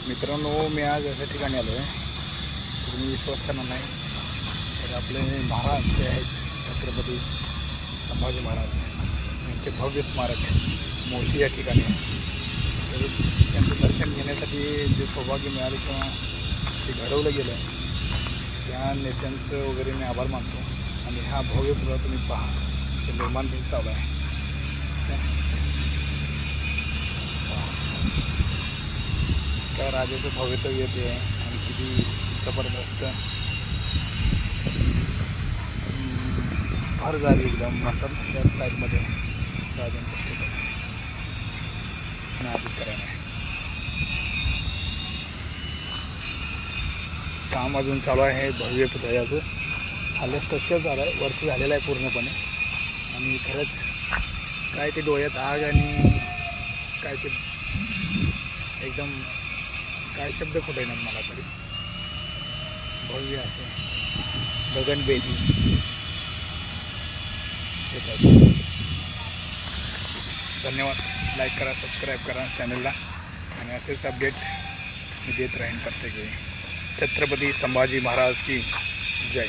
मित्रांनो, मी आज अशा ठिकाणी आलो आहे, तुम्ही विश्वास करणार नाही. तर आपले महाराज जे आहेत छत्रपती संभाजी महाराज यांचे भव्य स्मारक मोशी या ठिकाणी आहे. तर त्यांचं दर्शन घेण्यासाठी जे सौभाग्य मिळालं किंवा ते घडवलं गेलं त्या नेत्यांचं वगैरे मी आभार मानतो. आणि हा भव्य पुरा तुम्ही पहा, ते निर्माण दिन चालू आहे. त्या राजाचं भवितव्य येते आणि किती जबरदस्त भर झाली एकदम म्हणतात त्या टाईपमध्ये राजांचं आणि आधी करायला काम अजून चालू आहे. भव्य पुतळ्याचं खाली स्ट्रक्चर झालं आहे, वरती झालेलं आहे पूर्णपणे. आणि खरंच काय ते डोळ्यात आग आणि काय ते एकदम काय शब्द कुठे नाही मला तरी. भव्य असं गगनभेदी धन्यवाद. लाईक करा, सबस्क्राईब करा चॅनलला आणि असेच अपडेट मी देत राहीन प्रत्येक वेळी. छत्रपती संभाजी महाराज की जय.